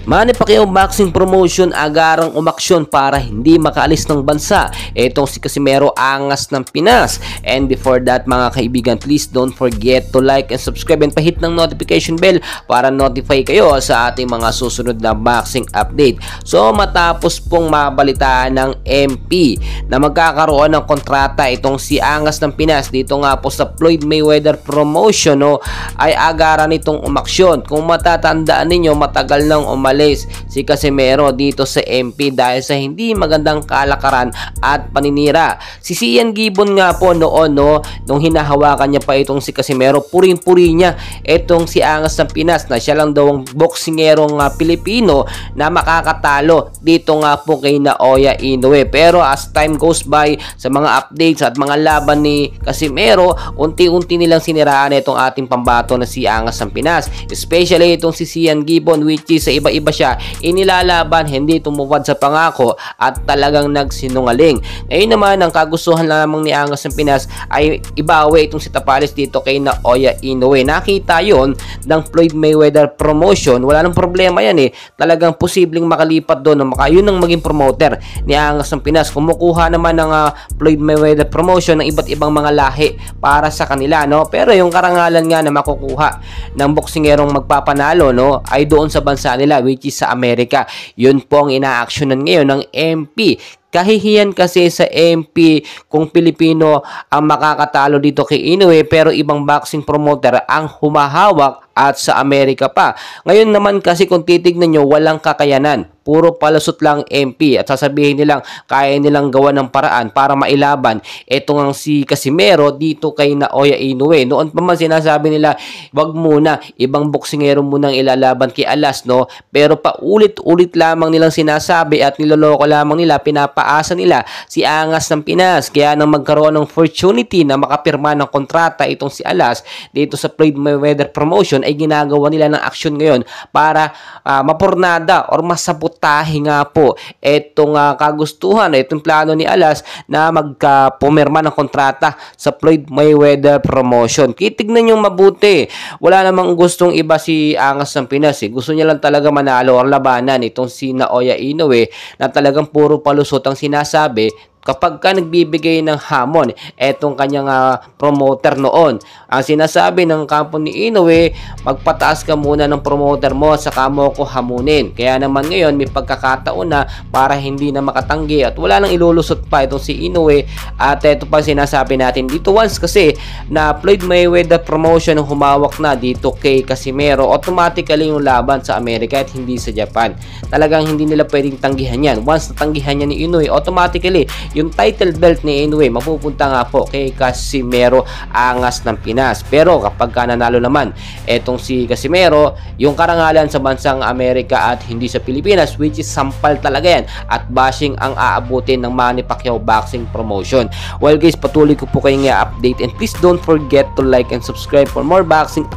Manny Pacquiao boxing promotion agarang umaksyon para hindi makaalis ng bansa. Itong si Casimero angas ng Pinas. And before that mga kaibigan, please don't forget to like and subscribe and pahit ng notification bell para notify kayo sa ating mga susunod na boxing update. So matapos pong mabalitaan ng MP na magkakaroon ng kontrata itong si angas ng Pinas dito nga po sa Floyd Mayweather promotion, ay agaran itong umaksyon. Kung matatandaan ninyo, matagal nang umalis si Casimero dito sa MP dahil sa hindi magandang kalakaran at paninira. Si Sian Gibbon nga po noon, nung hinahawakan niya pa itong si Casimero, puring-puri niya itong si angas ng Pinas na siya lang daw ang boksingerong Pilipino na makakatalo dito nga po kay Naoya Inoue. Pero as time goes by, sa mga updates at mga laban ni Casimero, unti-unti nilang siniraan itong ating pambato na si angas ng Pinas, especially itong si Sian Gibbon, which is sa iba-iba siya inilalaban, hindi tumuwad sa pangako at talagang nagsinungaling. Ngayon naman, ang kagustuhan lamang ni angas ng Pinas ay ibawi itong si Tapales dito kay Naoya Inoue. Nakita yon ng Floyd Mayweather promotion, wala nang problema yan talagang posibleng makalipat doon, yun ang maging promoter ni angas ng Pinas. Kumukuha naman ng Floyd Mayweather promotion ng iba't ibang mga lahi para sa kanila, pero yung karangalan nga na makukuha ng boksingerong magpapanalo ay doon sa bansa nila, which is sa Amerika. Yun po ang ina-actionan ngayon ng MP. Kahihiyan kasi sa MP kung Pilipino ang makakatalo dito kay Inoue, pero ibang boxing promoter ang humahawak at sa Amerika pa. Ngayon naman kasi kung titignan nyo, walang kakayanan. Puro palusot lang MP at sasabihin nilang kaya nilang gawa ng paraan para mailaban etong si Casimero dito kay Naoya Inoue. Noon pa man sinasabi nila, wag muna, ibang boksingero munang ilalaban kay Alas, pero paulit-ulit lamang nilang sinasabi at niloloko lamang nila, pinapaasa nila si angas ng Pinas. Kaya nang magkaroon ng opportunity na makapirma ng kontrata itong si Alas dito sa Floyd Mayweather promotion, ay ginagawa nila ng aksyon ngayon para mapurnada or masabutahe nga po itong kagustuhan, itong plano ni Alas na magpumirma ng kontrata sa Floyd Mayweather promotion. Kitignan nyo mabuti, wala namang gustong iba si angas ng Pinas. Gusto niya lang talaga manalo or labanan itong si Naoya Inoue na talagang puro palusot ang sinasabi kapag ka nagbibigay ng hamon etong kanyang promoter noon. Ang sinasabi ng kampo ni Inoue, magpataas ka muna ng promoter mo, saka mo ko hamunin. Kaya naman ngayon may pagkakataon na para hindi na makatanggi at wala nang ilulusot pa itong si Inoue. At ito pa sinasabi natin dito, once kasi na Floyd Mayweather promotion ang humawak na dito kay Casimero, automatically yung laban sa Amerika at hindi sa Japan. Talagang hindi nila pwedeng tanggihan yan. Once natanggihan niya ni Inoue, automatically yung title belt ni Inoue mapupunta nga po kay Casimero angas ng Pinas. Pero kapag nanalo naman etong si Casimero, yung karangalan sa bansang Amerika at hindi sa Pilipinas, which is sampal talaga yan at bashing ang aabutin ng Manny Pacquiao boxing promotion. Well guys, patuloy ko po kayong i-update and please don't forget to like and subscribe for more boxing